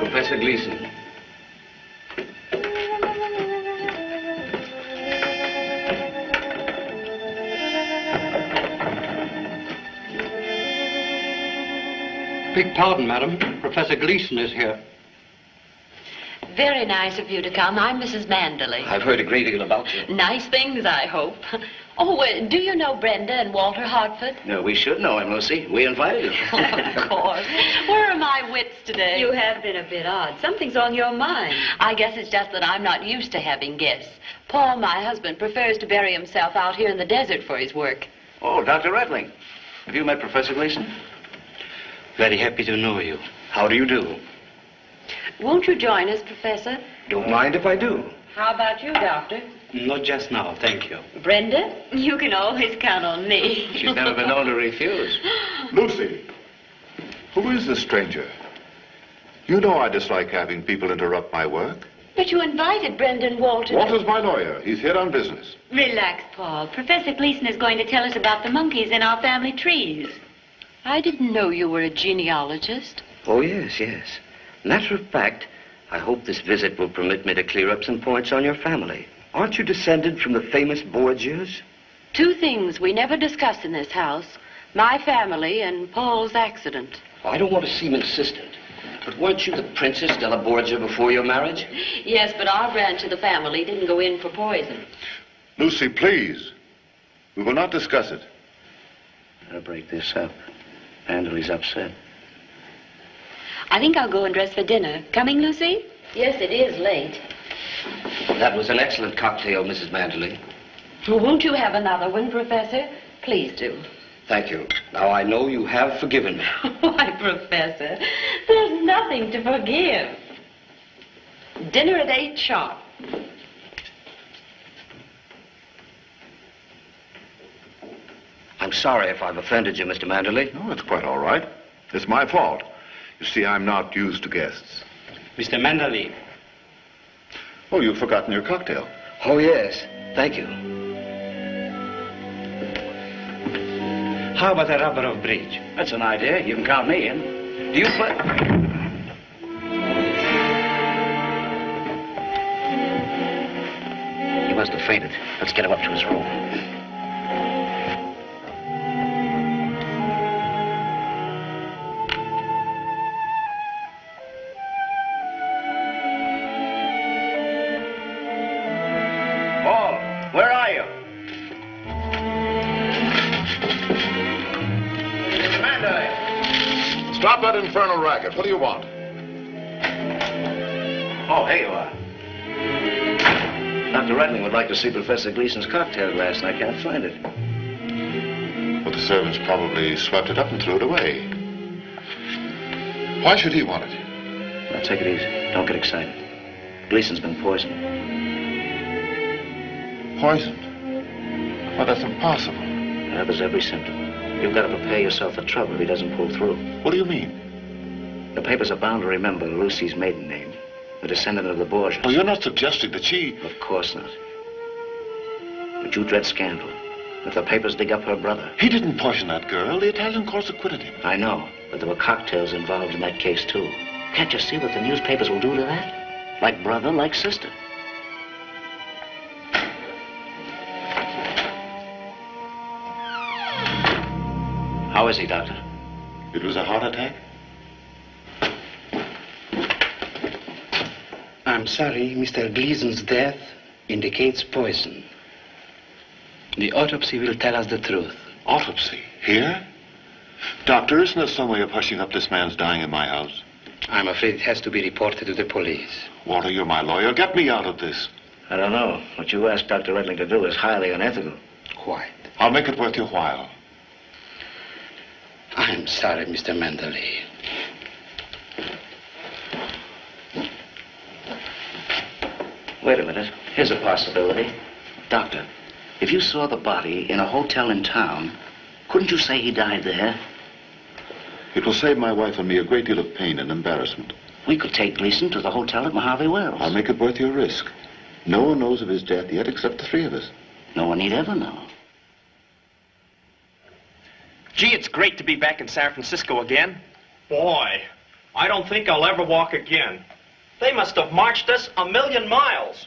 Professor Gleon. Beg pardon, madam. Professor Gleon is here. Very nice of you to come. I'm Mrs. Manderley. I've heard a great deal about you. Nice things, I hope. Oh, do you know Brenda and Walter Hartford? No, we should know him, Lucy. We invited him. Of course. Where are my wits today? You have been a bit odd. Something's on your mind. I guess it's just that I'm not used to having guests. Paul, my husband, prefers to bury himself out here in the desert for his work. Oh, Dr. Redling. Have you met Professor Gleon? Very happy to know you. How do you do? Won't you join us, Professor? Don't mind if I do. How about you, Doctor? Not just now, thank you. Brenda, you can always count on me. She's never been known to refuse. Lucy, who is this stranger? You know I dislike having people interrupt my work. But you invited Brenda and Walter. Walter's my lawyer. He's here on business. Relax, Paul. Professor Gleon is going to tell us about the monkeys in our family trees. I didn't know you were a genealogist. Oh, yes, yes. Matter of fact, I hope this visit will permit me to clear up some points on your family. Aren't you descended from the famous Borgias? Two things we never discuss in this house. My family and Paul's accident. Oh, I don't want to seem insistent, but weren't you the Princess della Borgia before your marriage? Yes, but our branch of the family didn't go in for poison. Lucy, please. We will not discuss it. I'll break this up. Manderley's upset. I think I'll go and dress for dinner. Coming, Lucy? Yes, it is late. That was an excellent cocktail, Mrs. Manderley. Well, won't you have another one, Professor? Please do. Thank you. Now, I know you have forgiven me. Why, Professor, there's nothing to forgive. Dinner at 8 sharp. I'm sorry if I've offended you, Mr. Manderley. No, it's quite all right. It's my fault. You see, I'm not used to guests. Mr. Manderley. Oh, you've forgotten your cocktail. Oh, yes. Thank you. How about a rubber of bridge? That's an idea. You can count me in. Do you play? He must have fainted. Let's get him up to his room. Where are you? Manderley! Stop that infernal racket. What do you want? Oh, here you are. Dr. Redling would like to see Professor Gleason's cocktail glass, and I can't find it. Well, the servants probably swept it up and threw it away. Why should he want it? Now, take it easy. Don't get excited. Gleason's been poisoned. Poisoned? Well, that's impossible. Yeah, there's every symptom. You've got to prepare yourself for trouble if he doesn't pull through. What do you mean? The papers are bound to remember Lucy's maiden name, the descendant of the Borgias. Oh, you're not suggesting that she... Of course not. But you dread scandal. If the papers dig up her brother... He didn't poison that girl. The Italian courts acquitted him. I know, but there were cocktails involved in that case, too. Can't you see what the newspapers will do to that? Like brother, like sister. How is he, Doctor? It was a heart attack? I'm sorry, Mr. Gleason's death indicates poison. The autopsy will tell us the truth. Autopsy? Here? Doctor, isn't there some way of hushing up this man's dying in my house? I'm afraid it has to be reported to the police. Walter, you're my lawyer. Get me out of this. I don't know. What you asked Dr. Redling to do is highly unethical. Quite. I'll make it worth your while. I'm sorry, Mr. Manderley. Wait a minute. Here's a possibility. Doctor, if you saw the body in a hotel in town, couldn't you say he died there? It will save my wife and me a great deal of pain and embarrassment. We could take Gleason to the hotel at Mojave Wells. I'll make it worth your risk. No one knows of his death yet except the three of us. No one need ever know. Gee, it's great to be back in San Francisco again. Boy, I don't think I'll ever walk again. They must have marched us 1,000,000 miles.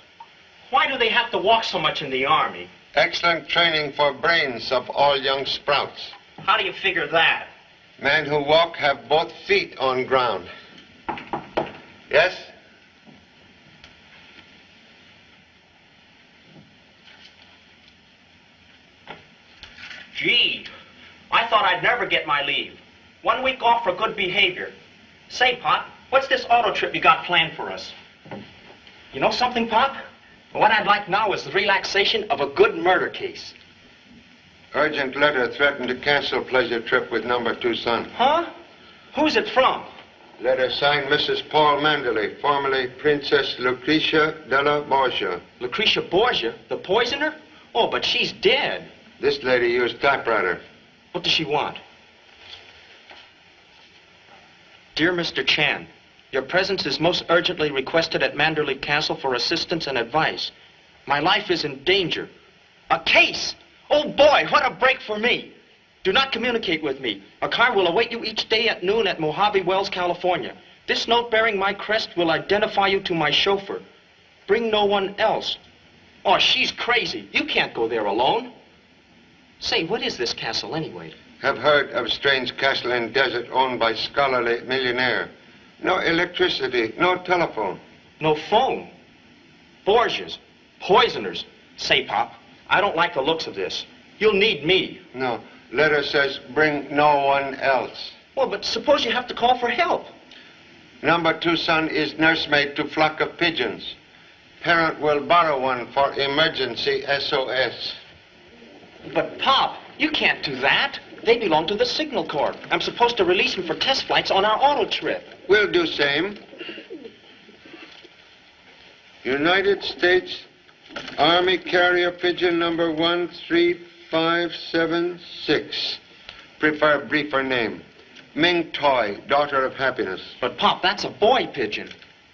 Why do they have to walk so much in the Army? Excellent training for brains of all young sprouts. How do you figure that? Men who walk have both feet on ground. Yes? Gee, I thought I'd never get my leave. 1 week off for good behavior. Say, Pop, what's this auto trip you got planned for us? You know something, Pop? What I'd like now is the relaxation of a good murder case. Urgent letter threatened to cancel pleasure trip with number 2 son. Huh? Who's it from? Letter signed Mrs. Paul Manderley, formerly Princess Lucretia della Borgia. Lucretia Borgia, the poisoner? Oh, but she's dead. This lady used typewriter. What does she want? Dear Mr. Chan, your presence is most urgently requested at Mandery Castle for assistance and advice. My life is in danger. A case! Oh boy, what a break for me! Do not communicate with me. A car will await you each day at noon at Mojave Wells, California. This note bearing my crest will identify you to my chauffeur. Bring no one else. Oh, she's crazy. You can't go there alone. Say, what is this castle anyway? Have heard of strange castle in desert owned by scholarly millionaire. No electricity, no telephone. No phone. Borgias. Poisoners. Say, Pop, I don't like the looks of this. You'll need me. No. Letter says bring no one else. Well, but suppose you have to call for help. Number 2 son is nursemaid to flock of pigeons. Parent will borrow one for emergency SOS. But, Pop, you can't do that. They belong to the Signal Corps. I'm supposed to release them for test flights on our auto trip. We'll do same. United States Army Carrier Pigeon number 13576. Prefer briefer name. Ming Toy, daughter of happiness. But, Pop, that's a boy pigeon.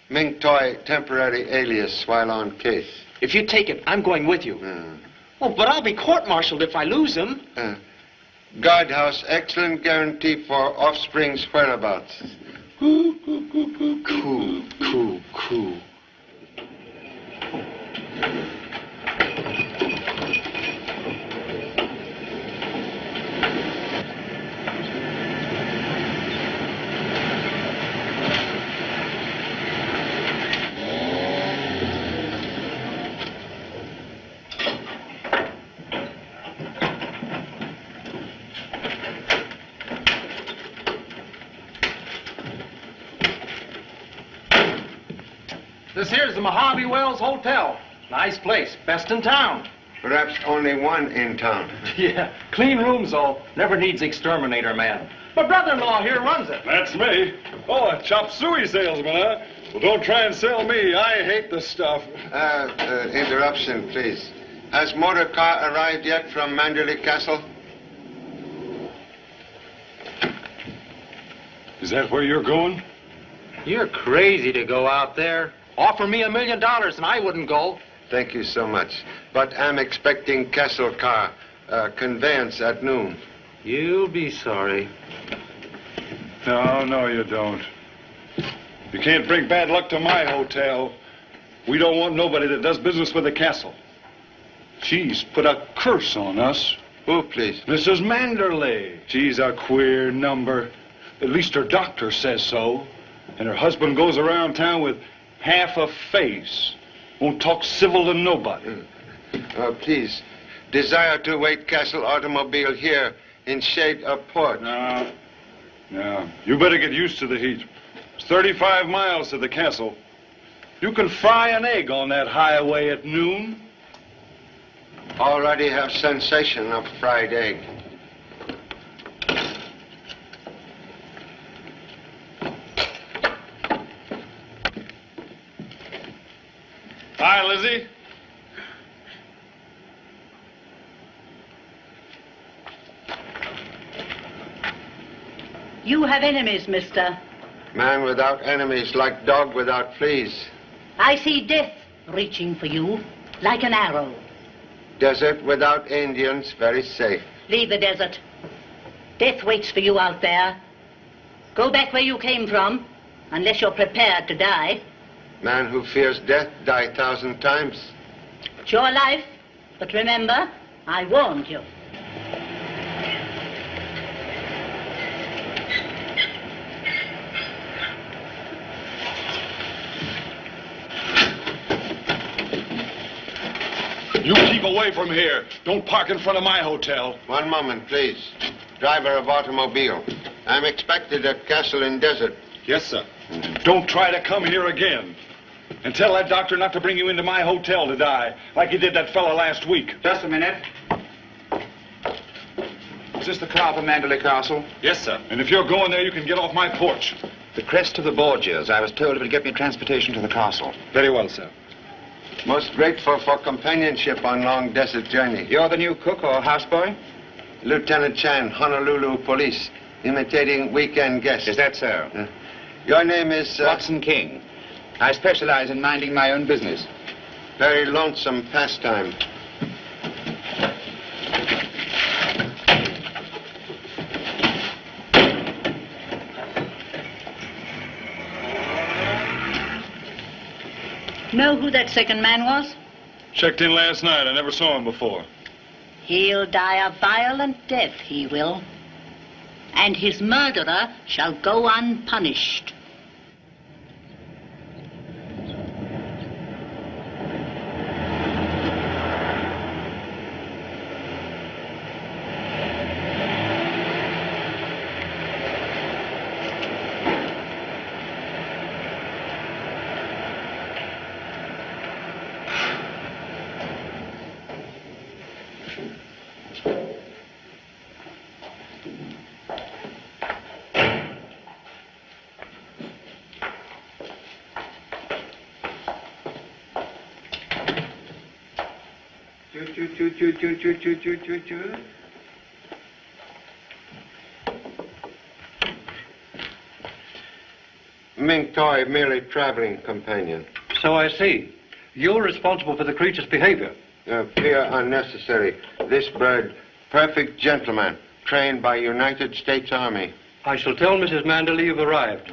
Ming Toy, temporary alias while on case. If you take it, I'm going with you. Oh, but I'll be court-martialed if I lose him. Guardhouse, excellent guarantee for offspring's whereabouts. Cool. This here's the Mojave Wells Hotel. Nice place, best in town. Perhaps only one in town. Yeah, clean rooms, though. Never needs exterminator man. My brother-in-law here runs it. That's me. Oh, a chop suey salesman, huh? Well, don't try and sell me. I hate the stuff. Interruption, please. Has motor car arrived yet from Mandery Castle? Is that where you're going? You're crazy to go out there. Offer me $1 million and I wouldn't go. Thank you so much. But I'm expecting Castle car, conveyance at noon. You'll be sorry. No, you don't. You can't bring bad luck to my hotel. We don't want nobody that does business with the castle. She's put a curse on us. Who, please? Mrs. Manderley. She's a queer number. At least her doctor says so. And her husband goes around town with half a face. Won't talk civil to nobody. Please, desire to wait Castle automobile here in shade of port. No. You better get used to the heat. It's 35 miles to the castle. You can fry an egg on that highway at noon. Already have sensation of fried egg. Hi, Lizzie. You have enemies, mister. Man without enemies, like dog without fleas. I see death reaching for you, like an arrow. Desert without Indians, very safe. Leave the desert. Death waits for you out there. Go back where you came from, unless you're prepared to die. Man who fears death die 1,000 times. It's your life, but remember, I warned you. You keep away from here. Don't park in front of my hotel. One moment, please. Driver of automobile. I'm expected at Castle in Desert. Yes, sir. Don't try to come here again. And tell that doctor not to bring you into my hotel to die, like he did that fella last week. Just a minute. Is this the car for Mandery Castle? Yes, sir. And if you're going there, you can get off my porch. The crest of the Borgias. I was told it would get me transportation to the castle. Very well, sir. Most grateful for companionship on long desert journey. You're the new cook or houseboy? Lieutenant Chan, Honolulu Police, imitating weekend guests. Is that so? Your name is... Watson King. I specialize in minding my own business. Very lonesome pastime. Know who that second man was? Checked in last night. I never saw him before. He'll die a violent death, he will. And his murderer shall go unpunished. Ming Toy, merely traveling companion. So I see. You're responsible for the creature's behavior. Fear unnecessary. This bird, perfect gentleman, trained by United States Army. I shall tell Mrs. Manderley you've arrived.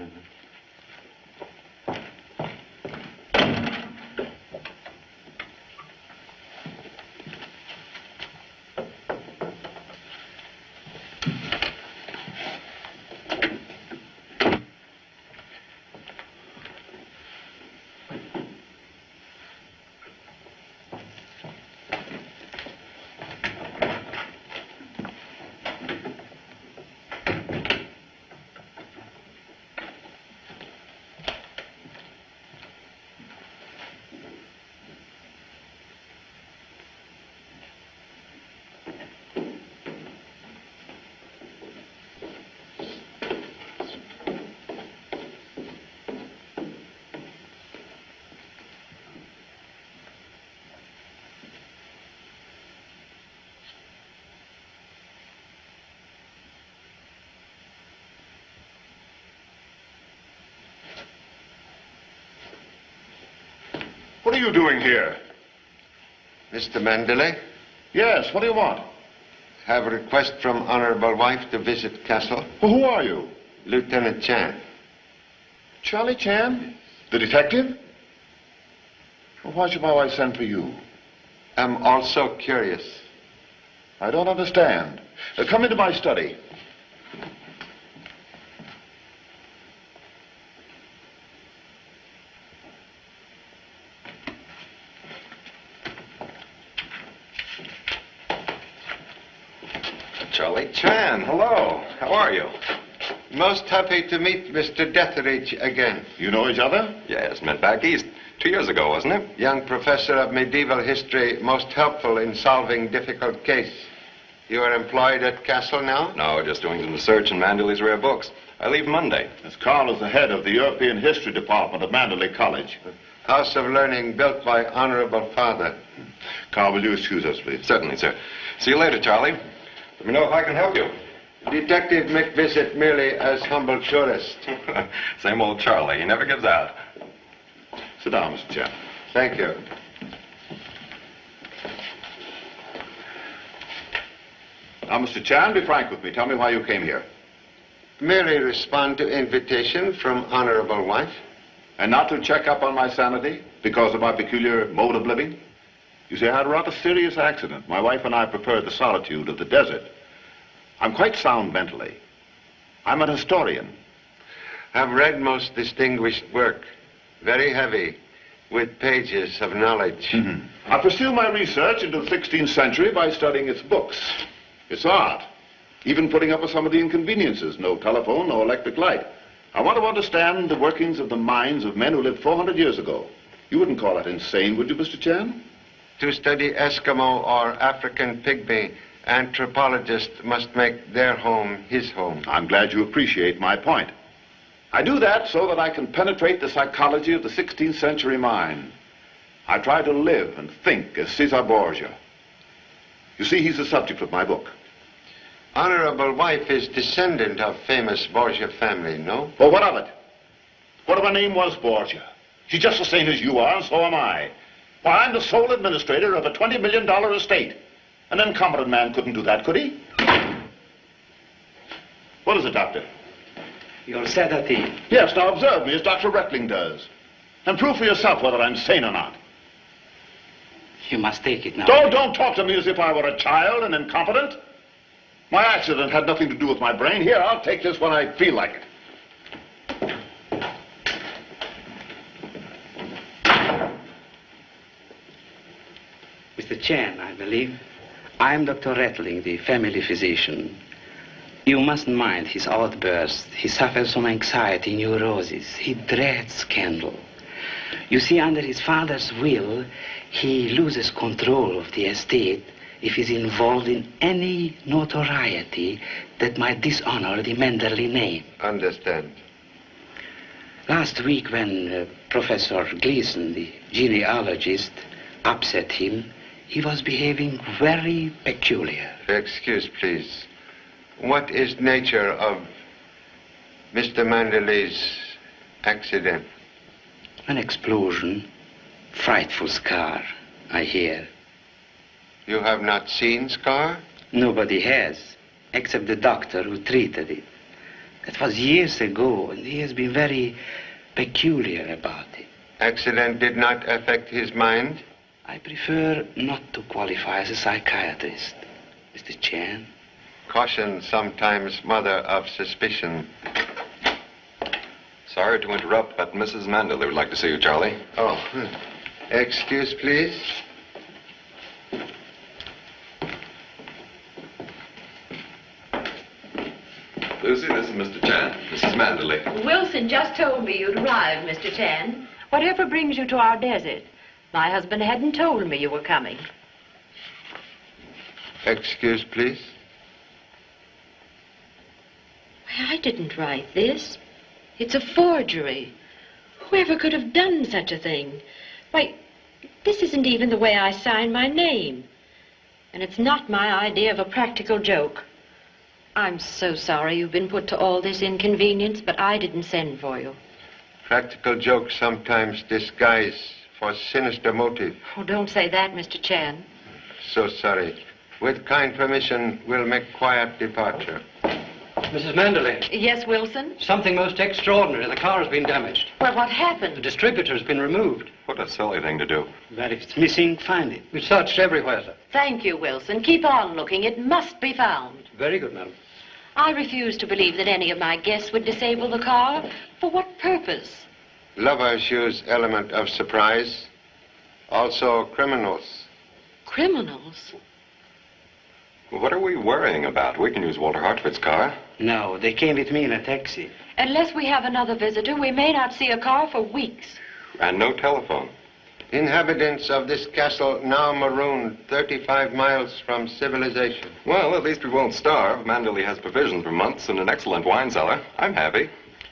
What are you doing here? Mr. Manderley? Yes, what do you want? Have a request from honorable wife to visit Castle. Well, who are you? Lieutenant Chan. Charlie Chan? The detective? Well, why should my wife send for you? I'm also curious. I don't understand. Come into my study. Charlie Chan, hello. How are you? Most happy to meet Mr. Detheridge again. You know each other? Yes, met back east 2 years ago, wasn't it? Young professor of medieval history, most helpful in solving difficult case. You are employed at Castle now? No, just doing some research in Manderley's rare books. I leave Monday. As Carl is the head of the European History Department of Manderley College. House of learning built by honorable father. Carl, will you excuse us, please? Certainly, sir. See you later, Charlie. Let me know if I can help you. Detective McVisit merely as humble tourist. Same old Charlie. He never gives out. Sit down, Mr. Chan. Thank you. Now, Mr. Chan, be frank with me. Tell me why you came here. Merely respond to invitation from honorable wife. And not to check up on my sanity because of my peculiar mode of living? You see, I had a rather serious accident. My wife and I prefer the solitude of the desert. I'm quite sound mentally. I'm an historian. I've read most distinguished work. Very heavy, with pages of knowledge. I pursue my research into the 16th century by studying its books, its art, even putting up with some of the inconveniences. No telephone, no electric light. I want to understand the workings of the minds of men who lived 400 years ago. You wouldn't call that insane, would you, Mr. Chan? To study Eskimo or African pygmy, anthropologists must make their home his home. I'm glad you appreciate my point. I do that so that I can penetrate the psychology of the 16th century mind. I try to live and think as Caesar Borgia. You see, he's the subject of my book. Honorable wife is descendant of famous Borgia family, no? Well, what of it? What if her name was Borgia? She's just the same as you are, and so am I. Why, I'm the sole administrator of a $20 million estate. An incompetent man couldn't do that, could he? What is it, Doctor? Your sedative. Yes, now observe me as Dr. Reckling does. And prove for yourself whether I'm sane or not. You must take it now. Don't talk to me as if I were a child and incompetent. My accident had nothing to do with my brain. Here, I'll take this when I feel like it. Mr. Chan, I believe. I'm Dr. Reckling, the family physician. You mustn't mind his outbursts. He suffers from anxiety, neurosis. He dreads scandal. You see, under his father's will, he loses control of the estate if he's involved in any notoriety that might dishonor the Manderley name. Understand. Last week when Professor Gleon, the genealogist, upset him, he was behaving very peculiar. Excuse, please. What is nature of Mr. Manderley's accident? An explosion. Frightful scar, I hear. You have not seen scar? Nobody has, except the doctor who treated it. That was years ago, and he has been very peculiar about it. Accident did not affect his mind? I prefer not to qualify as a psychiatrist, Mr. Chan. Caution sometimes mother of suspicion. Sorry to interrupt, but Mrs. Manderley would like to see you, Charlie. Oh, excuse, please. Lucy, this is Mr. Chan. Mrs. Manderley. Wilson just told me you'd arrived, Mr. Chan. Whatever brings you to our desert? My husband hadn't told me you were coming. Excuse, please. I didn't write this. It's a forgery. Whoever could have done such a thing? Why, this isn't even the way I sign my name. And it's not my idea of a practical joke. I'm so sorry you've been put to all this inconvenience, but I didn't send for you. Practical jokes sometimes disguise for sinister motive. Oh, don't say that, Mr. Chan. So sorry. With kind permission, we'll make quiet departure. Mrs. Manderley. Yes, Wilson? Something most extraordinary. The car has been damaged. Well, what happened? The distributor's been removed. What a silly thing to do. But if it's missing, find it. We searched everywhere, sir. Thank you, Wilson. Keep on looking. It must be found. Very good, madam. I refuse to believe that any of my guests would disable the car. For what purpose? Lovers use element of surprise. Also criminals. Criminals? What are we worrying about? We can use Walter Hartford's car. No, they came with me in a taxi. Unless we have another visitor, we may not see a car for weeks. And no telephone. Inhabitants of this castle now marooned 35 miles from civilization. Well, at least we won't starve. Manderley has provisions for months and an excellent wine cellar. I'm happy.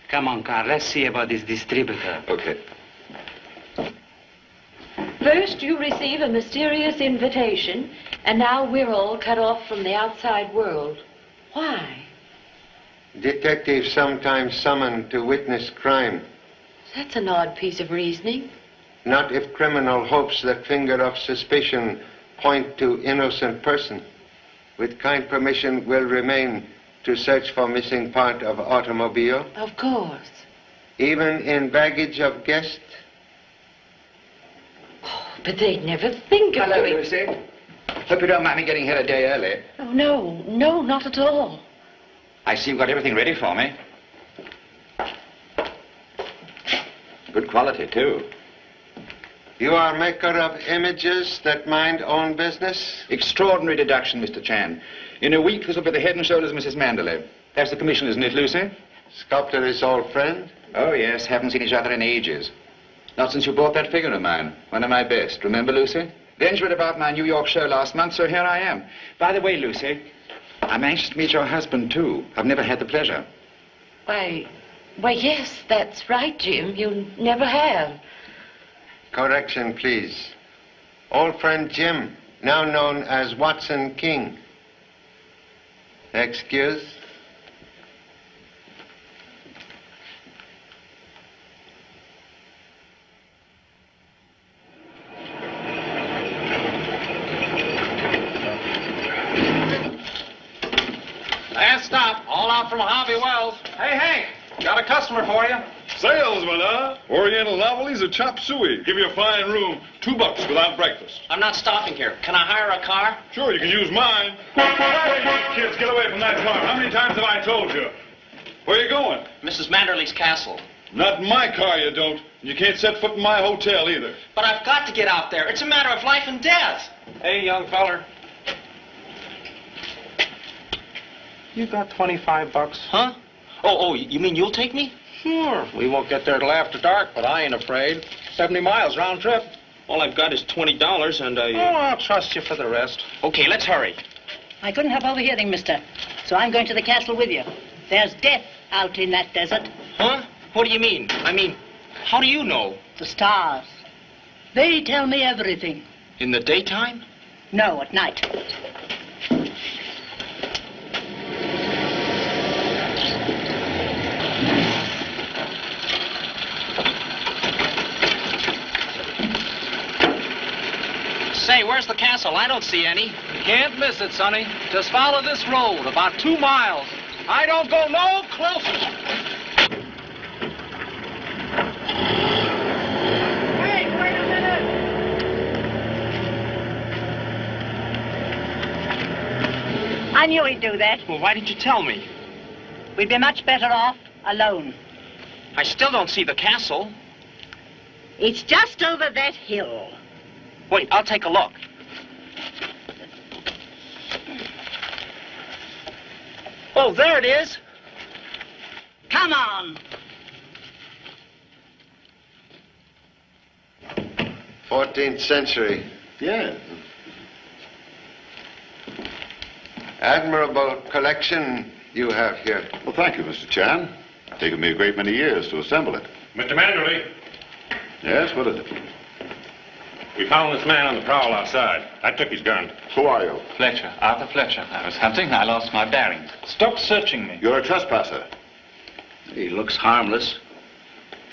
Come on, Carl. Let's see about this distributor. Okay. First, you receive a mysterious invitation, and now we're all cut off from the outside world. Why? Detectives sometimes summoned to witness crime. That's an odd piece of reasoning. Not if criminal hopes that finger of suspicion point to innocent person. With kind permission, will remain to search for missing part of automobile. Of course. Even in baggage of guest. Oh, but they'd never think of Hello, doing... Lucy. Hope you don't mind me getting here a day early. Oh, no, not at all. I see you've got everything ready for me. Good quality, too. You are maker of images that mind own business? Extraordinary deduction, Mr. Chan. In a week, this will be the head and shoulders of Mrs. Manderley. That's the commission, isn't it, Lucy? Sculptor is old friend? Oh, yes. Haven't seen each other in ages. Not since you bought that figure of mine. One of my best. Remember, Lucy? Then you read about my New York show last month, so here I am. By the way, Lucy, I'm anxious to meet your husband, too. I've never had the pleasure. Why, yes, that's right, Jim. You never have. Correction, please. Old friend Jim, now known as Watson King. Excuse? Last stop, all out from Harvey Wells. Hey, Hank, got a customer for you. Salesman, huh? Oriental novelties or chop suey? Give you a fine room, $2 without breakfast. I'm not stopping here. Can I hire a car? Sure, you can use mine. Hey, kids, get away from that car. How many times have I told you? Where are you going? Mrs. Manderley's castle. Not in my car, you don't. You can't set foot in my hotel either. But I've got to get out there. It's a matter of life and death. Hey, young feller. You got $25? Huh? Oh, you mean you'll take me? Sure. We won't get there till after dark, but I ain't afraid. 70 miles round trip. All I've got is $20 and Oh, I'll trust you for the rest. Okay, let's hurry. I couldn't help overhearing, mister. So I'm going to the castle with you. There's death out in that desert. Huh? What do you mean? I mean, how do you know? The stars. They tell me everything. In the daytime? No, at night. Say, where's the castle? I don't see any. You can't miss it, Sonny. Just follow this road, about 2 miles. I don't go no closer. Hey, wait a minute! I knew he'd do that. Well, why didn't you tell me? We'd be much better off alone. I still don't see the castle. It's just over that hill. Wait, I'll take a look. Oh, there it is. Come on. 14th century. Yeah. Admirable collection you have here. Well, thank you, Mr. Chan. It's taken me a great many years to assemble it. Mr. Manderley, Yes, what is it? we found this man on the prowl outside. I took his gun. Who are you? Fletcher, Arthur Fletcher. I was hunting. I lost my bearings. Stop searching me. You're a trespasser. He looks harmless.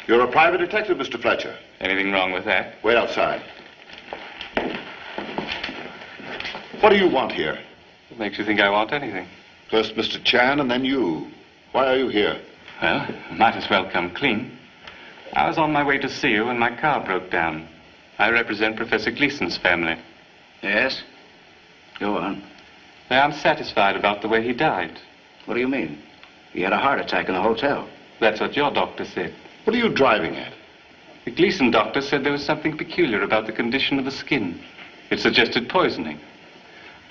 You're a private detective, Mr. Fletcher. Anything wrong with that? Wait outside. What do you want here? What makes you think I want anything? First Mr. Chan and then you. Why are you here? Well, might as well come clean. I was on my way to see you when my car broke down. I represent Professor Gleason's family. Yes? Go on. I'm satisfied about the way he died. What do you mean? He had a heart attack in the hotel. That's what your doctor said. What are you driving at? The Gleason doctor said there was something peculiar about the condition of the skin. It suggested poisoning.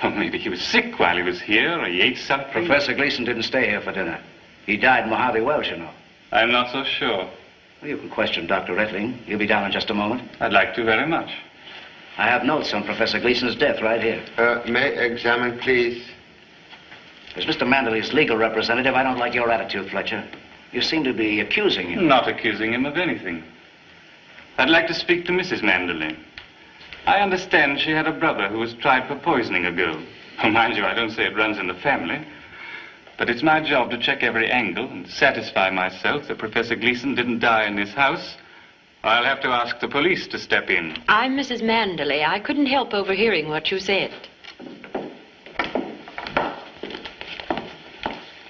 Or maybe he was sick while he was here, or he ate something. Professor Gleason didn't stay here for dinner. He died in Mojave Wells, you know. I'm not so sure. Well, you can question Dr. Retling. He'll be down in just a moment. I'd like to very much. I have notes on Professor Gleason's death right here. May examine, please. As Mr. Manderley's legal representative, I don't like your attitude, Fletcher. You seem to be accusing him. Not accusing him of anything. I'd like to speak to Mrs. Manderley. I understand she had a brother who was tried for poisoning a girl. Oh, mind you, I don't say it runs in the family. But it's my job to check every angle and satisfy myself that Professor Gleon didn't die in this house. I'll have to ask the police to step in. I'm Mrs. Manderley. I couldn't help overhearing what you said.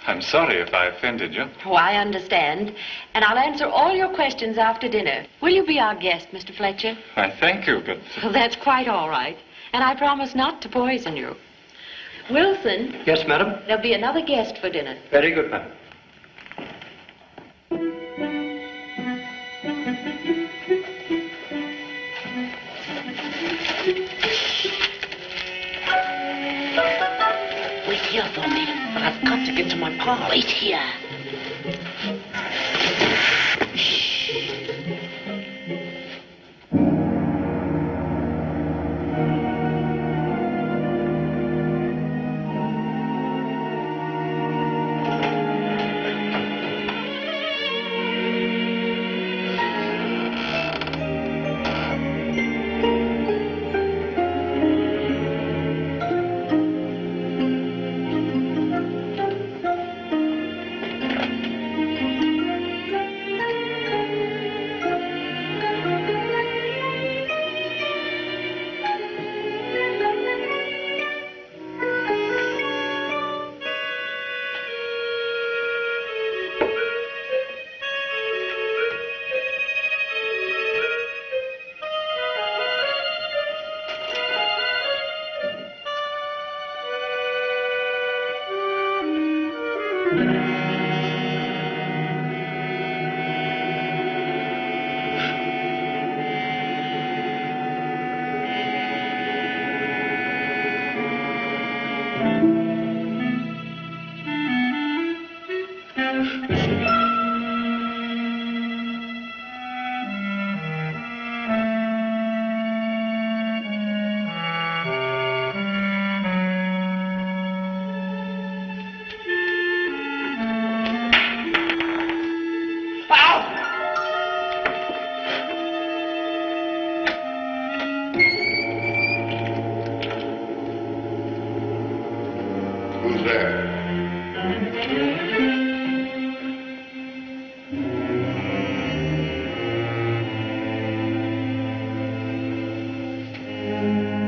I'm sorry if I offended you. Oh, I understand. And I'll answer all your questions after dinner. Will you be our guest, Mr. Fletcher? Why, thank you, but... Well, that's quite all right. And I promise not to poison you. Wilson. Yes, madam? There'll be another guest for dinner. Very good, madam. Wait here for me. But I've got to get to my pod. Wait here.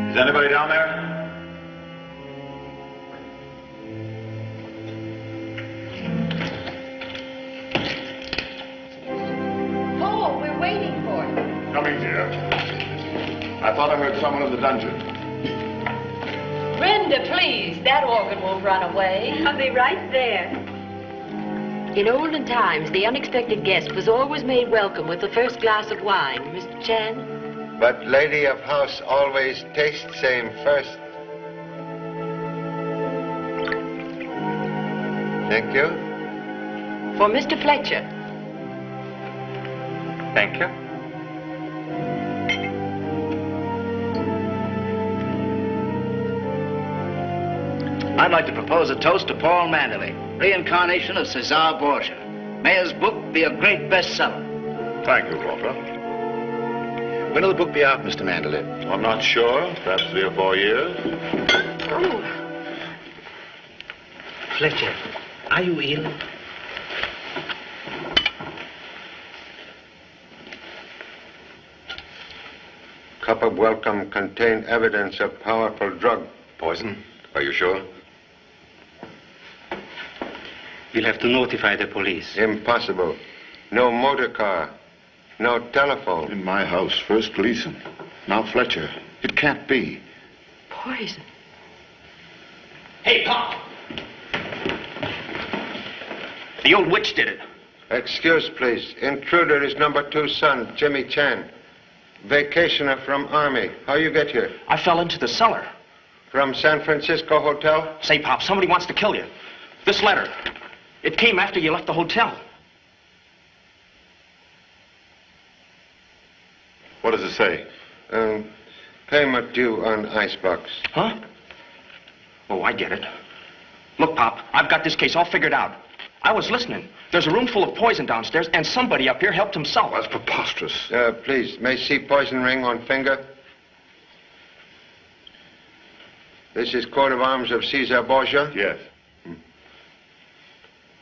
Is anybody down there? Paul, we're waiting for you. Coming, dear. I thought I heard someone in the dungeon. Brenda, please. That organ won't run away. I'll be right there. In olden times, the unexpected guest was always made welcome with the first glass of wine. Mr. Chan? But lady of house always taste same first. Thank you. For Mr. Fletcher. Thank you. I'd like to propose a toast to Paul Manderley, reincarnation of Cesar Borgia. May his book be a great bestseller. Thank you, Walter. When will the book be out, Mr. Manderley? I'm not sure. Perhaps 3 or 4 years. Oh. Fletcher, are you ill? Cup of welcome contained evidence of powerful drug. Poison? Are you sure? We'll have to notify the police. Impossible. No motor car. No telephone. In my house, first Gleon, now Fletcher. It can't be. Poison. Hey, Pop! The old witch did it. Excuse, please. Intruder is number 2 son, Jimmy Chan. Vacationer from Army. How you get here? I fell into the cellar. From San Francisco Hotel? Say, Pop, somebody wants to kill you. This letter. It came after you left the hotel. What does it say? Payment due on icebox. Huh? Oh, I get it. Look, Pop, I've got this case all figured out. I was listening. There's a room full of poison downstairs, and somebody up here helped himself. That's preposterous. Please, may see poison ring on finger? This is coat of arms of Caesar Borgia? Yes.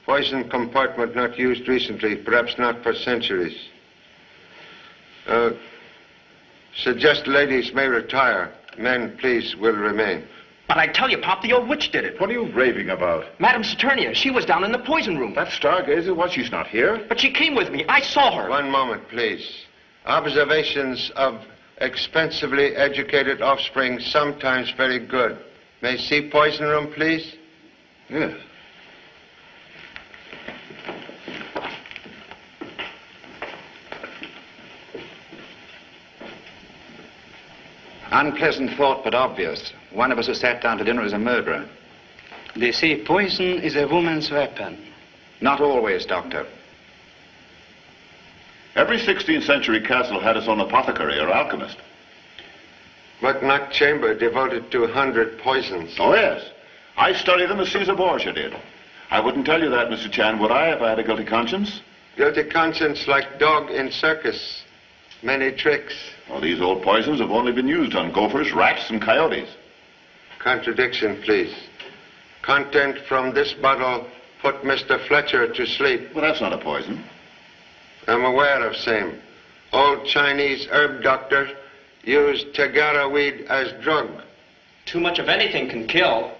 Poison compartment not used recently, perhaps not for centuries. Suggest ladies may retire. Men, please, will remain. But I tell you, Pop, the old witch did it. What are you raving about? Madame Saturnia, she was down in the poison room. That stargazer, what? She's not here? But she came with me. I saw her. One moment, please. Observations of expensively educated offspring, sometimes very good. May see poison room, please? Yes. Unpleasant thought, but obvious. One of us who sat down to dinner is a murderer. They say poison is a woman's weapon. Not always, Doctor. Every 16th century castle had its own apothecary or alchemist. But not chamber devoted to 100 poisons. Oh, yes. I studied them as Caesar Borgia did. I wouldn't tell you that, Mr. Chan, would I, if I had a guilty conscience? Guilty conscience like dog in circus. Many tricks. Well, these old poisons have only been used on gophers, rats, and coyotes. Contradiction, please. Content from this bottle put Mr. Fletcher to sleep. Well, that's not a poison. I'm aware of same. Old Chinese herb doctor used Tagara weed as drug. Too much of anything can kill.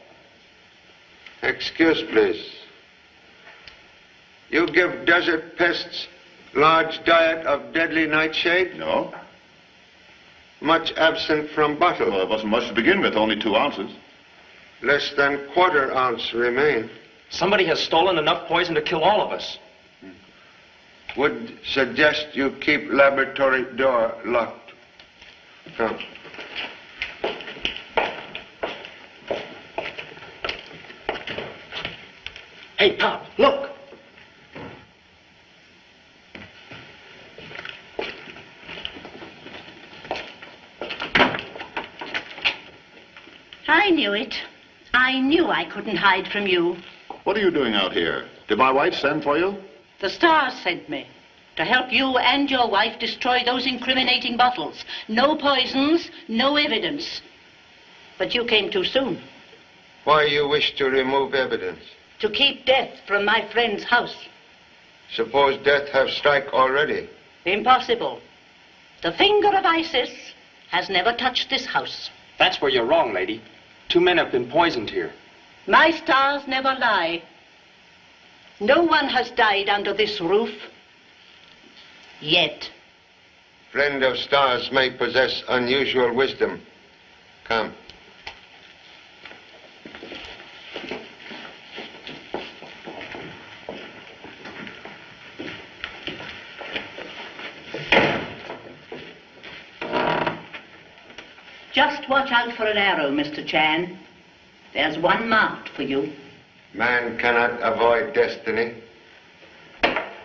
Excuse, please. You give desert pests large diet of deadly nightshade? No. Much absent from bottle? Well, it wasn't much to begin with, only 2 ounces. Less than quarter ounce remain. Somebody has stolen enough poison to kill all of us. Would suggest you keep laboratory door locked. Come. Hey, Pop, look. I knew it. I knew I couldn't hide from you. What are you doing out here? Did my wife send for you? The stars sent me to help you and your wife destroy those incriminating bottles. No poisons, no evidence. But you came too soon. Why you wish to remove evidence? To keep death from my friend's house. Suppose death have strike already. Impossible. The finger of Isis has never touched this house. That's where you're wrong, lady. 2 men have been poisoned here. My stars never lie. No one has died under this roof. Yet. Friend of stars may possess unusual wisdom. Come. Just watch out for an arrow, Mr. Chan. There's one marked for you. Man cannot avoid destiny.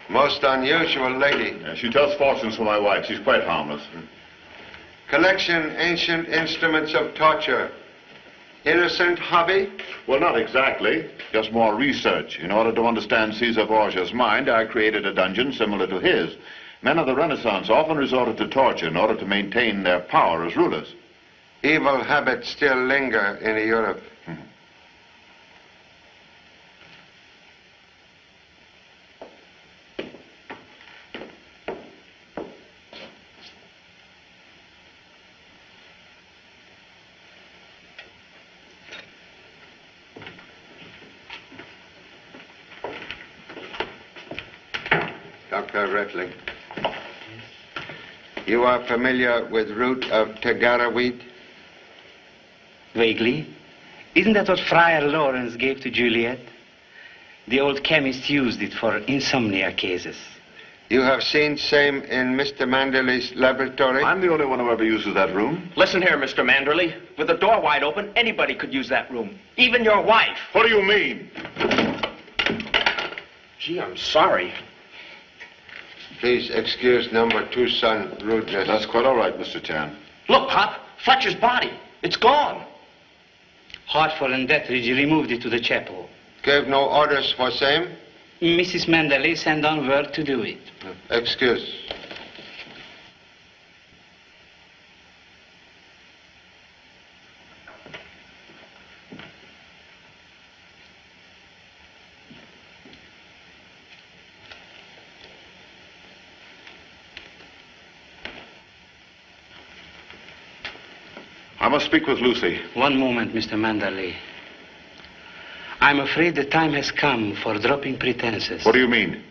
Most unusual lady. Yeah, she tells fortunes for my wife. She's quite harmless. Collection ancient instruments of torture. Innocent hobby? Well, not exactly. Just more research. In order to understand Caesar Borgia's mind, I created a dungeon similar to his. Men of the Renaissance often resorted to torture in order to maintain their power as rulers. Evil habits still linger in Europe. Dr. Retling, you are familiar with root of Tagara weed? Vaguely. Isn't that what Friar Lawrence gave to Juliet? The old chemist used it for insomnia cases. You have seen same in Mr. Manderley's laboratory? I'm the only one who ever uses that room. Listen here, Mr. Manderley. With the door wide open, anybody could use that room. Even your wife. What do you mean? Gee, I'm sorry. Please excuse number 2 son rudeness. That's quite all right, Mr. Chan. Look, Pop. Fletcher's body. It's gone. Hartford and Dethridge removed it to the chapel. Gave no orders for same? Mrs. Manderley sent on word to do it. Excuse. I must speak with Lucy. One moment, Mr. Manderley. I'm afraid the time has come for dropping pretenses. What do you mean?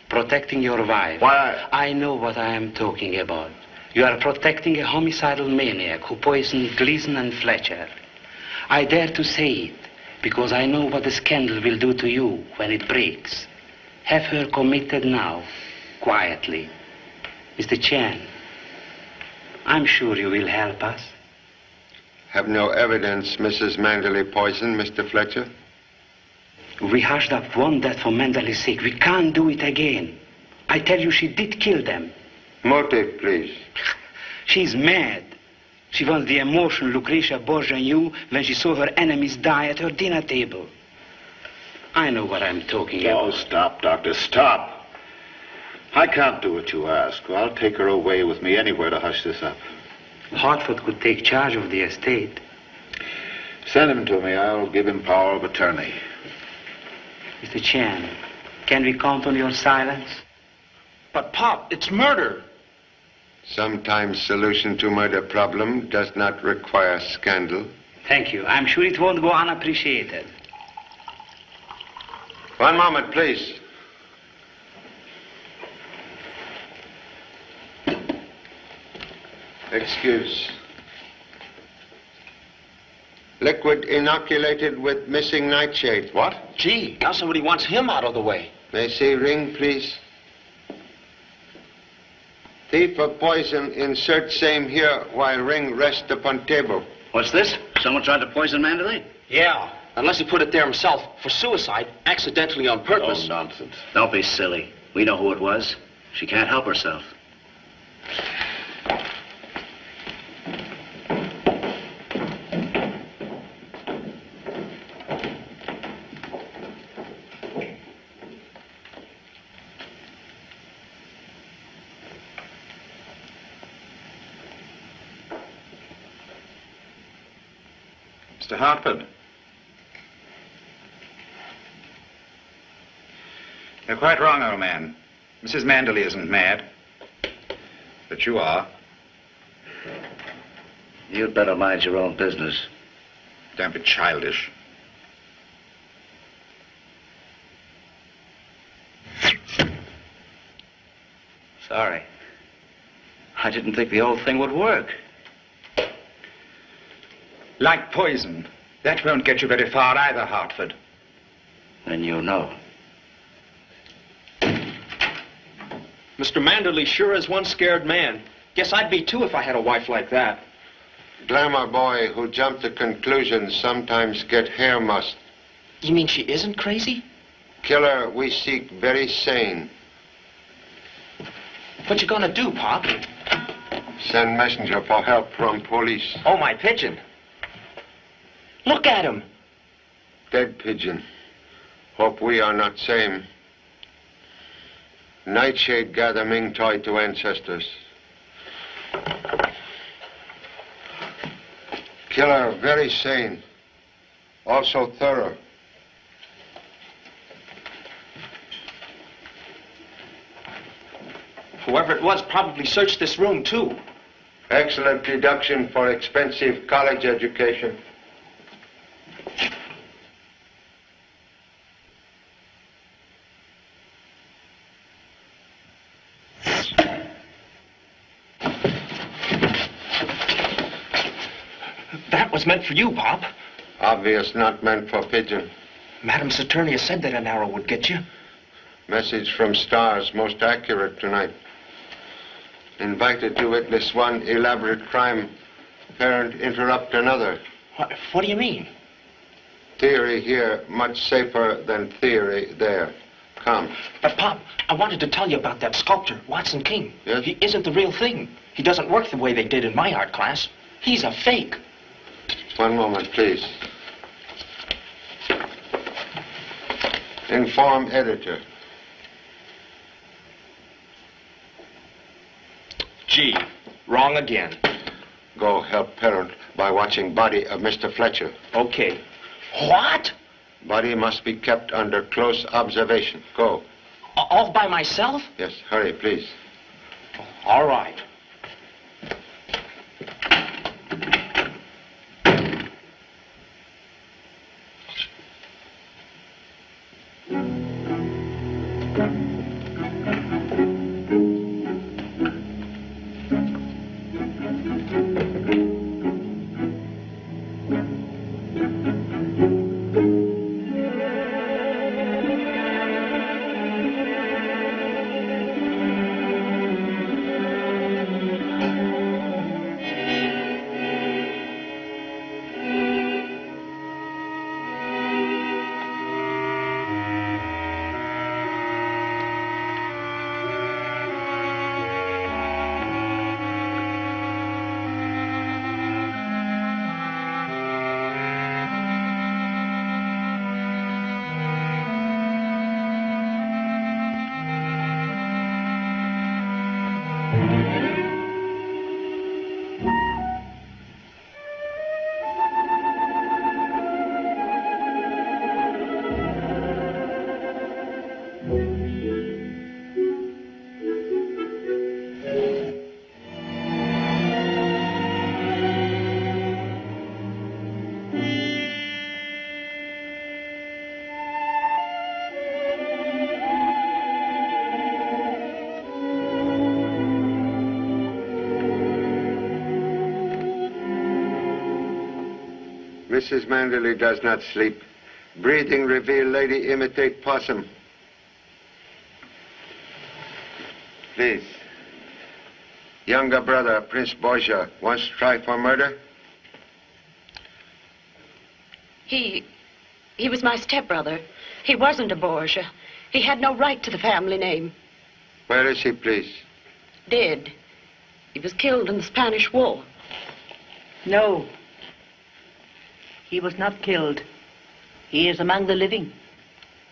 Protecting your wife. Why? I know what I am talking about. You are protecting a homicidal maniac who poisoned Gleason and Fletcher. I dare to say it because I know what the scandal will do to you when it breaks. Have her committed now, quietly. Mr. Chan, I'm sure you will help us. Have no evidence Mrs. Manderley poisoned Mr. Fletcher? We hushed up one death for Manderley's sake. We can't do it again. I tell you, she did kill them. Motive, please. She's mad. She wants the emotion Lucretia Borgia knew when she saw her enemies die at her dinner table. I know what I'm talking about. Oh, stop, Doctor, stop. I can't do what you ask. I'll take her away with me anywhere to hush this up. Hartford could take charge of the estate. Send him to me. I'll give him power of attorney. Mr. Chan, can we count on your silence? But, Pop, it's murder. Sometimes solution to murder problem does not require scandal. Thank you. I'm sure it won't go unappreciated. One moment, please. Excuse. Liquid inoculated with missing nightshade. What? Gee, now somebody wants him out of the way. May I see ring, please? Thief of poison, insert same here while ring rest upon table. What's this? Someone tried to poison Manderley? Yeah, unless he put it there himself for suicide, accidentally on purpose. Oh, nonsense. Don't be silly. We know who it was. She can't help herself. Mr. Hartford. You're quite wrong, old man. Mrs. Manderley isn't mad. But you are. You'd better mind your own business. Don't be childish. Sorry. I didn't think the old thing would work. Like poison. That won't get you very far either, Hartford. Then you know. Mr. Manderley sure is one scared man. Guess I'd be too if I had a wife like that. Glamour boy who jumped to conclusions sometimes get hair mussed. You mean she isn't crazy? Killer we seek very sane. What you gonna do, Pop? Send messenger for help from police. Oh, my pigeon. Look at him. Dead pigeon. Hope we are not same. Nightshade gather Ming toy to ancestors. Killer very sane. Also thorough. Whoever it was probably searched this room, too. Excellent deduction for expensive college education. That was meant for you, Pop. Obvious not meant for pigeon. Madam's attorney has said that an arrow would get you. Message from stars most accurate tonight. Invited to witness one elaborate crime. Parent interrupt another. What do you mean? Theory here much safer than theory there. Come. But, Pop, I wanted to tell you about that sculptor, Watson King. Yes? He isn't the real thing. He doesn't work the way they did in my art class. He's a fake. One moment, please. Inform editor. Gee, wrong again. Go help parent by watching body of Mr. Fletcher. Okay. What? Body must be kept under close observation. Go. All by myself? Yes, hurry, please. All right. Mrs. Manderley does not sleep. Breathing reveal lady imitate possum. Please. Younger brother, Prince Borgia, wants to try for murder? He was my stepbrother. He wasn't a Borgia. He had no right to the family name. Where is he, please? Dead. He was killed in the Spanish War. No. He was not killed. He is among the living.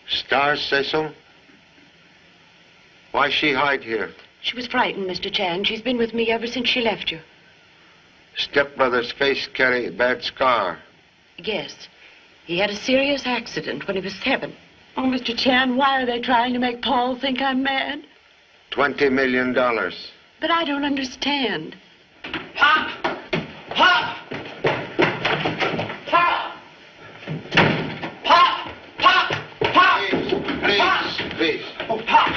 Stars say so? Why she hide here? She was frightened, Mr. Chan. She's been with me ever since she left you. Stepbrother's face carry bad scar. Yes. He had a serious accident when he was 7. Oh, Mr. Chan, why are they trying to make Paul think I'm mad? $20 million. But I don't understand. Pop! Pop! Pop! Pop! Pop! Pop! Please. Oh, Pop!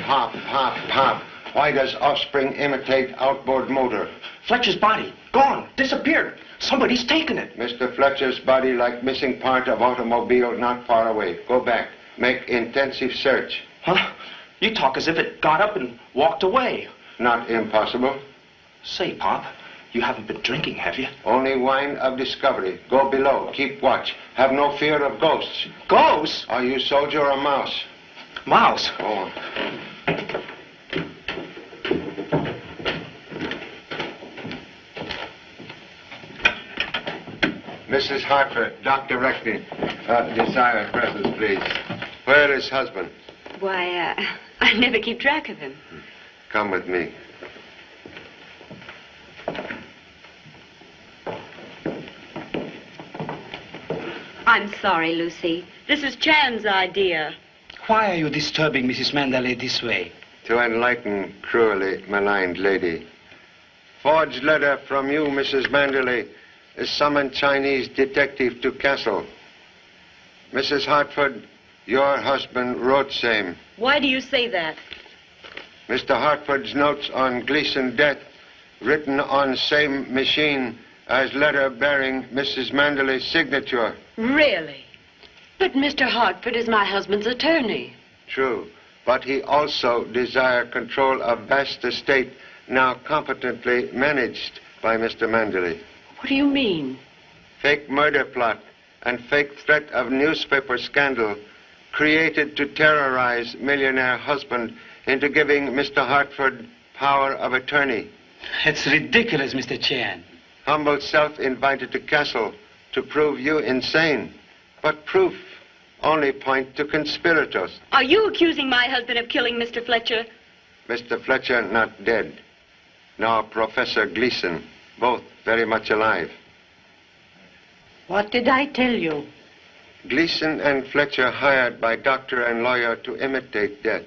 Pop. Why does offspring imitate outboard motor? Fletcher's body. Gone. Disappeared. Somebody's taken it. Mr. Fletcher's body like missing part of automobile not far away. Go back. Make intensive search. Huh? You talk as if it got up and walked away. Not impossible. Say, Pop, you haven't been drinking, have you? Only wine of discovery. Go below. Keep watch. Have no fear of ghosts. Ghosts? Are you soldier or mouse? Mouse? Oh. Mrs. Hartford, Dr. Reckney, desire presence, please. Where is husband? Why, I never keep track of him. Come with me. I'm sorry, Lucy. This is Chan's idea. Why are you disturbing Mrs. Manderley this way? To enlighten cruelly maligned lady. Forged letter from you, Mrs. Manderley, is summoned Chinese detective to castle. Mrs. Hartford, your husband wrote same. Why do you say that? Mr. Hartford's notes on Gleason death, written on same machine as letter bearing Mrs. Manderley's signature. Really? But Mr. Hartford is my husband's attorney. True, but he also desire control of vast estate now competently managed by Mr. Manderley. What do you mean? Fake murder plot and fake threat of newspaper scandal created to terrorize millionaire husband into giving Mr. Hartford power of attorney. It's ridiculous, Mr. Chan. Humble self invited to castle to prove you insane. But proof only point to conspirators. Are you accusing my husband of killing Mr. Fletcher? Mr. Fletcher not dead, nor Professor Gleon, both very much alive. What did I tell you? Gleason and Fletcher hired by doctor and lawyer to imitate death.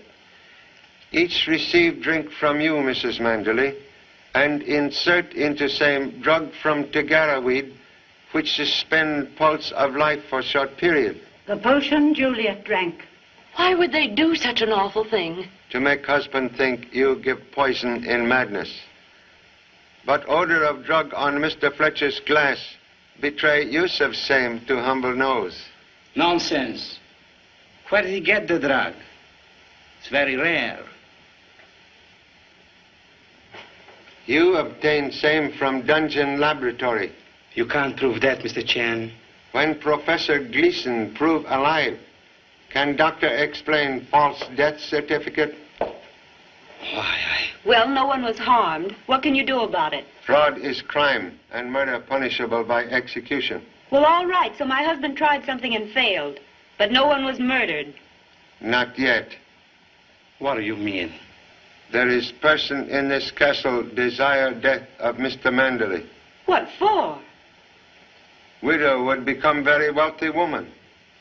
Each received drink from you, Mrs. Manderley, and insert into same drug from Tagara weed, which suspend pulse of life for short period. The potion Juliet drank. Why would they do such an awful thing? To make husband think you give poison in madness. but odor of drug on Mr. Fletcher's glass betray use of same to humble nose. Nonsense. Where did he get the drug? It's very rare. You obtained same from dungeon laboratory. You can't prove that, Mr. Chan. When Professor Gleon prove alive, can doctor explain false death certificate? Well, no one was harmed. What can you do about it? Fraud is crime and murder punishable by execution. Well, all right, so my husband tried something and failed. But no one was murdered. Not yet. What do you mean? There is person in this castle desire death of Mr. Manderley. What for? Widow would become very wealthy woman.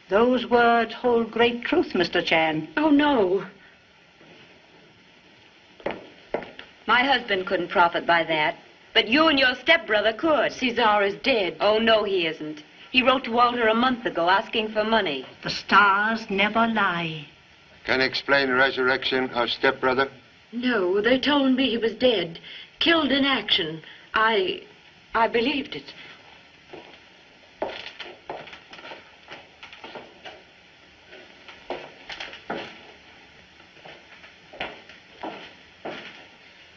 Those words hold great truth, Mr. Chan. Oh, no. My husband couldn't profit by that. But you and your stepbrother could. Cesar is dead. Oh, no, he isn't. He wrote to Walter a month ago asking for money. The stars never lie. Can explain resurrection of stepbrother? No, they told me he was dead. Killed in action. I believed it.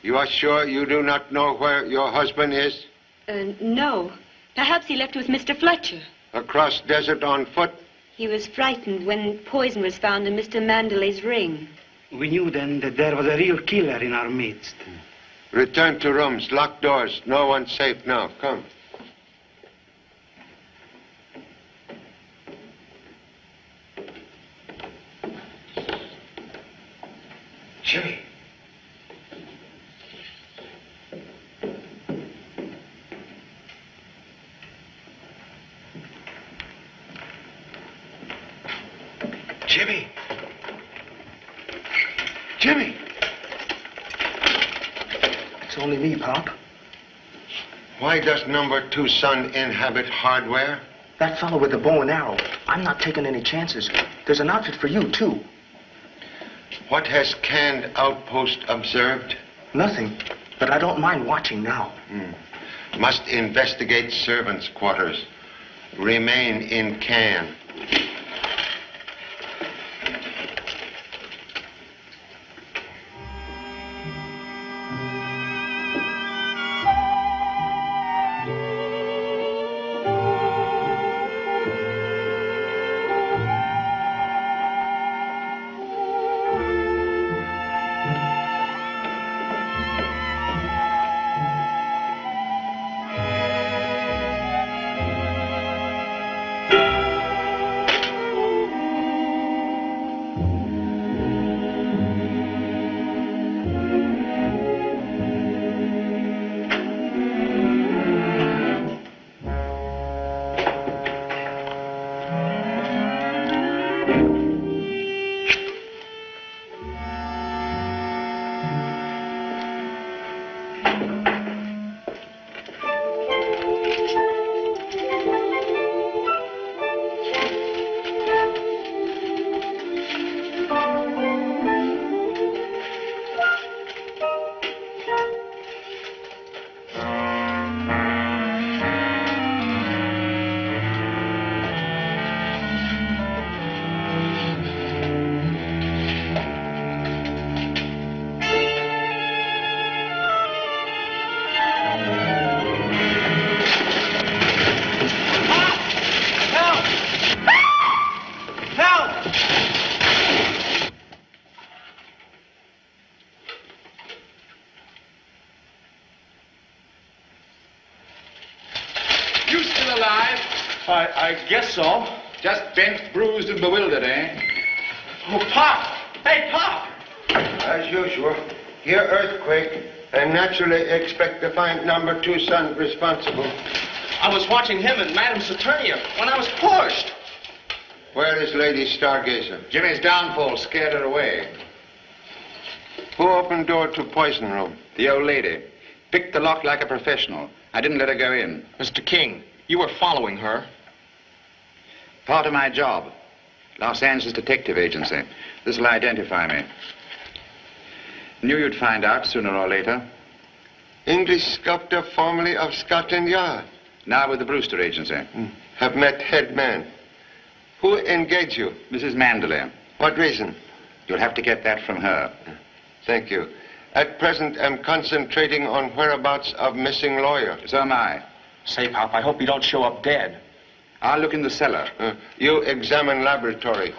You are sure you do not know where your husband is? No. Perhaps he left with Mr. Fletcher. Across desert on foot? He was frightened when poison was found in Mr. Manderley's ring. We knew then that there was a real killer in our midst. Return to rooms, lock doors. No one's safe now. Come. Jimmy. Jimmy! Jimmy! It's only me, Pop. Why does number 2 son inhabit hardware? That fellow with the bow and arrow. I'm not taking any chances. There's an outfit for you, too. What has canned outpost observed? Nothing, but I don't mind watching now. Must investigate servants' quarters. Remain in can. I guess so. Just bent, bruised, and bewildered, eh? Oh, Pop! Hey, Pop! As usual, here earthquake, and naturally expect to find number 2 son responsible. I was watching him and Madame Saturnia when I was pushed. Where is Lady Stargazer? Jimmy's downfall scared her away. Who opened door to poison room? The old lady. Picked the lock like a professional. I didn't let her go in. Mr. King, you were following her. Part of my job. Los Angeles Detective Agency. This will identify me. Knew you'd find out sooner or later. English sculptor formerly of Scotland Yard. Now with the Brewster Agency. Have met head man. Who engaged you? Mrs. Manderley. What reason? You'll have to get that from her. Thank you. At present, I'm concentrating on whereabouts of missing lawyer. So am I. Say, Pop, I hope you don't show up dead. I'll look in the cellar. You examine laboratory.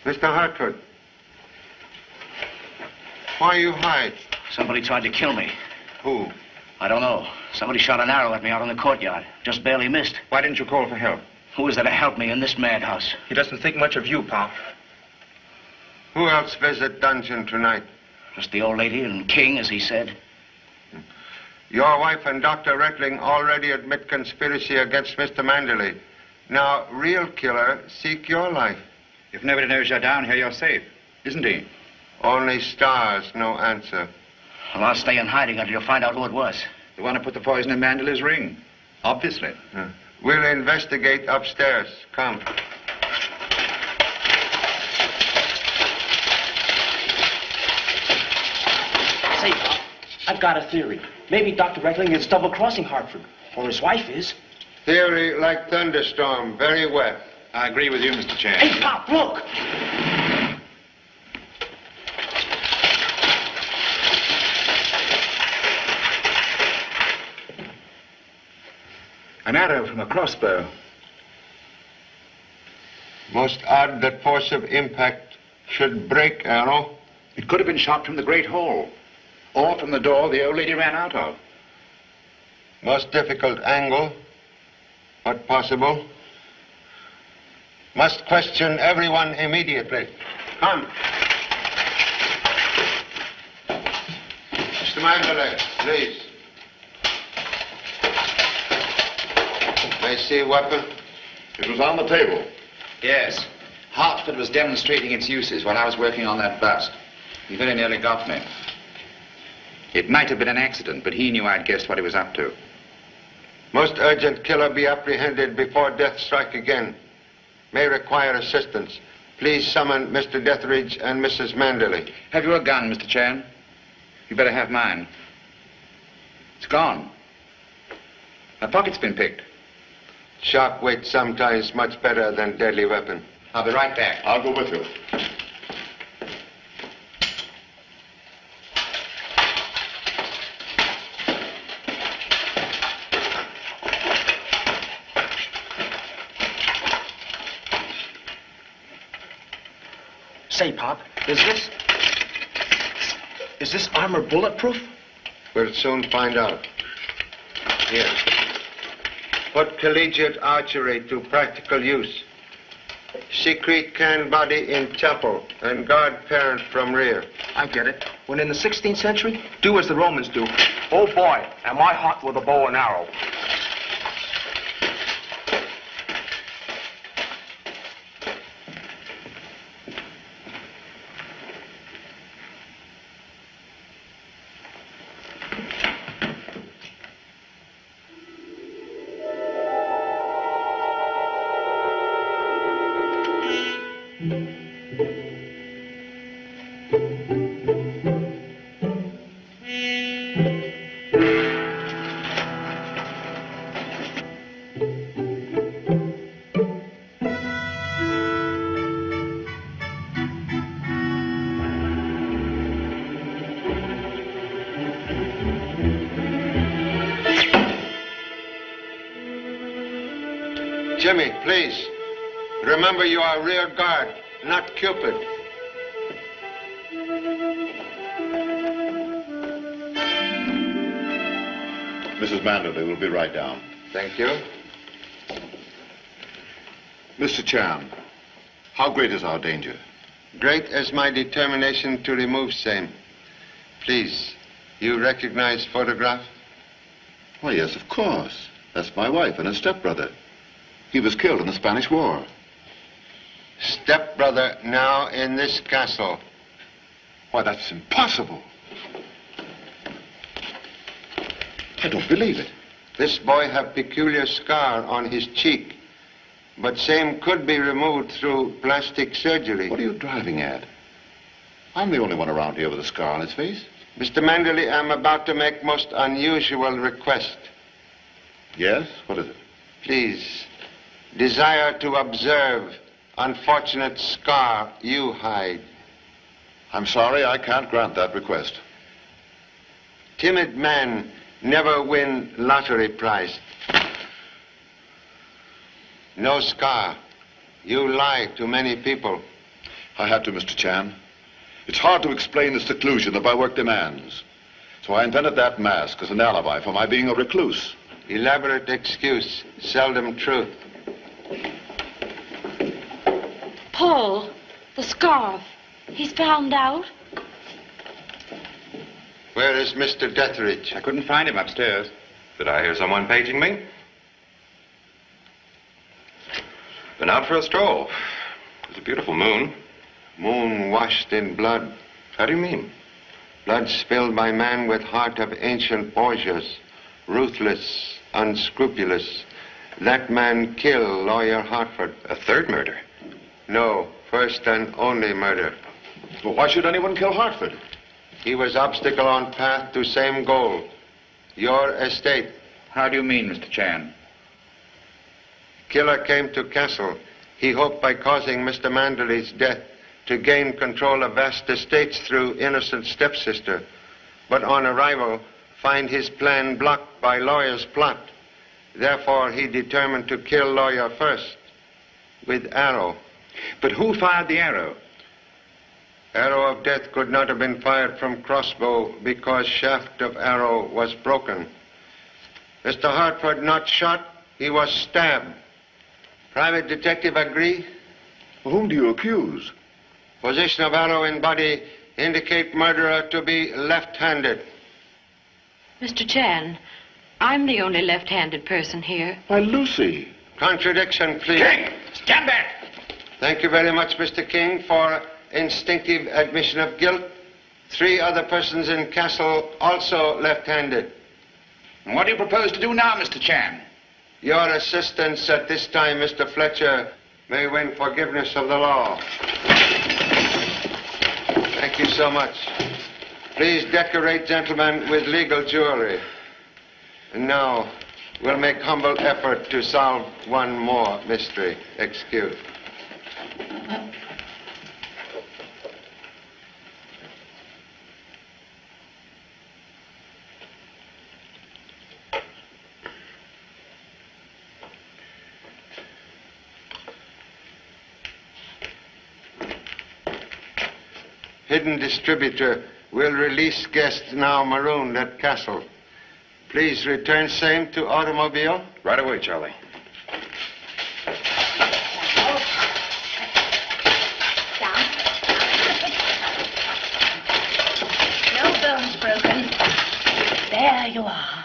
Mr. Hartford, why you hide? Somebody tried to kill me. Who? I don't know. Somebody shot an arrow at me out in the courtyard. Just barely missed. Why didn't you call for help? Who is there to help me in this madhouse? He doesn't think much of you, Pop. Who else visit dungeon tonight? Just the old lady and King, as he said. Your wife and Dr. Reckling already admit conspiracy against Mr. Manderley. Now, real killer, seek your life. If nobody knows you're down here, you're safe, isn't he? Only stars, no answer. Well, I'll stay in hiding until you find out who it was. The one who put the poison in Manderley's ring. Obviously. We'll investigate upstairs. Come. Say, Pop, I've got a theory. Maybe Dr. Reckling is double-crossing Hartford, or his wife is. Theory like thunderstorm, very wet. I agree with you, Mr. Chan. Hey, Pop, look! An arrow from a crossbow. Most odd that force of impact should break arrow. It could have been shot from the Great Hall, or from the door the old lady ran out of. Most difficult angle, but possible. Must question everyone immediately. Come. Mr. Manderley, please. May I see a weapon? It was on the table. Yes. Hartford was demonstrating its uses while I was working on that bust. He very nearly got me. It might have been an accident, but he knew I'd guessed what he was up to. Most urgent killer be apprehended before death strike again. May require assistance. Please summon Mr. Dethridge and Mrs. Manderley. Have you a gun, Mr. Chan? You better have mine. It's gone. My pocket's been picked. Sharp weight sometimes much better than deadly weapon. I'll be right back. I'll go with you. Say, Pop, is this armor bulletproof? We'll soon find out. Here. Put collegiate archery to practical use. Secrete can body in chapel and guard parent from rear. I get it. When in the 16th century, do as the Romans do. Oh, boy, am I hot with a bow and arrow. Jimmy, please. Remember you are rear guard, not Cupid. Mrs. Manderley will be right down. Thank you. Mr. Chan, how great is our danger? Great as my determination to remove same. Please, you recognize photograph? Why, yes, of course. That's my wife and her stepbrother. He was killed in the Spanish War. Stepbrother now in this castle. Why, that's impossible. I don't believe it. This boy have peculiar scar on his cheek, but same could be removed through plastic surgery. What are you driving at? I'm the only one around here with a scar on his face. Mr. Manderley, I'm about to make most unusual request. Yes? What is it? Please, desire to observe unfortunate scar you hide. I'm sorry, I can't grant that request. Timid man never win lottery prize. No scar. You lie to many people. I had to, Mr. Chan. It's hard to explain the seclusion that my work demands. So I invented that mask as an alibi for my being a recluse. Elaborate excuse, seldom truth. Paul, the scarf. He's found out. Where is Mr. Detheridge? I couldn't find him upstairs. Did I hear someone paging me? Been out for a stroll. It's a beautiful moon. Moon washed in blood. How do you mean? Blood spilled by man with heart of ancient Borgias. Ruthless, unscrupulous. That man killed Lawyer Hartford. A third murder? No, first and only murder. Well, why should anyone kill Hartford? He was obstacle on path to same goal. Your estate. How do you mean, Mr. Chan? Killer came to Castle. He hoped by causing Mr. Manderley's death to gain control of vast estates through innocent stepsister. But on arrival, find his plan blocked by Lawyer's plot. Therefore, he determined to kill Lawyer first, with arrow. But who fired the arrow? Arrow of death could not have been fired from crossbow because shaft of arrow was broken. Mr. Hartford not shot, he was stabbed. Private detective agree? Whom do you accuse? Position of arrow in body indicate murderer to be left-handed. Mr. Chan, I'm the only left-handed person here. Why, Lucy. Contradiction, please. King, stand back! Thank you very much, Mr. King, for instinctive admission of guilt. 3 other persons in Castle also left-handed. And what do you propose to do now, Mr. Chan? Your assistance at this time, Mr. Fletcher, may win forgiveness of the law. Thank you so much. Please decorate, gentlemen, with legal jewelry. And now, we'll make humble effort to solve one more mystery. Excuse. Hidden distributor will release guests now marooned at Castle. Please return same to automobile. Right away, Charlie. Down. No bones broken. There you are.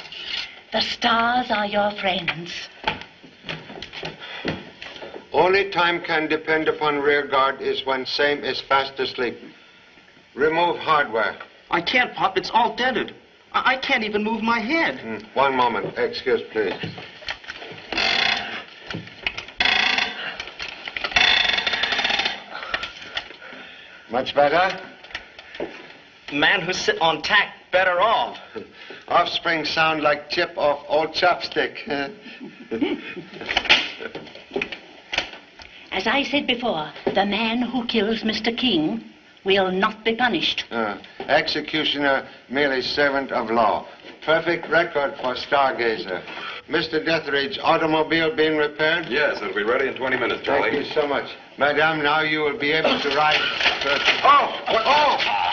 The stars are your friends. Only time can depend upon rear guard is when same is fast asleep. Remove hardware. I can't, Pop. It's all dented. I can't even move my head. One moment. Excuse, please. Much better? Man who's sit on tack better off. Offspring sound like chip off old chopstick. As I said before, the man who kills Mr. King will not be punished. Executioner, merely servant of law. Perfect record for stargazer. Mr. Detheridge, automobile being repaired? Yes, it'll be ready in 20 minutes, Charlie. Thank you so much. Madame, now you will be able to ride. Oh,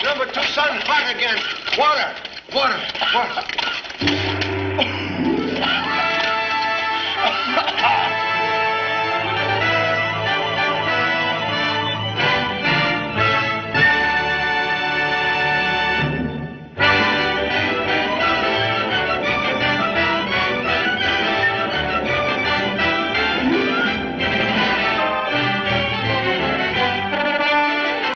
number 2 son, hot again. Water.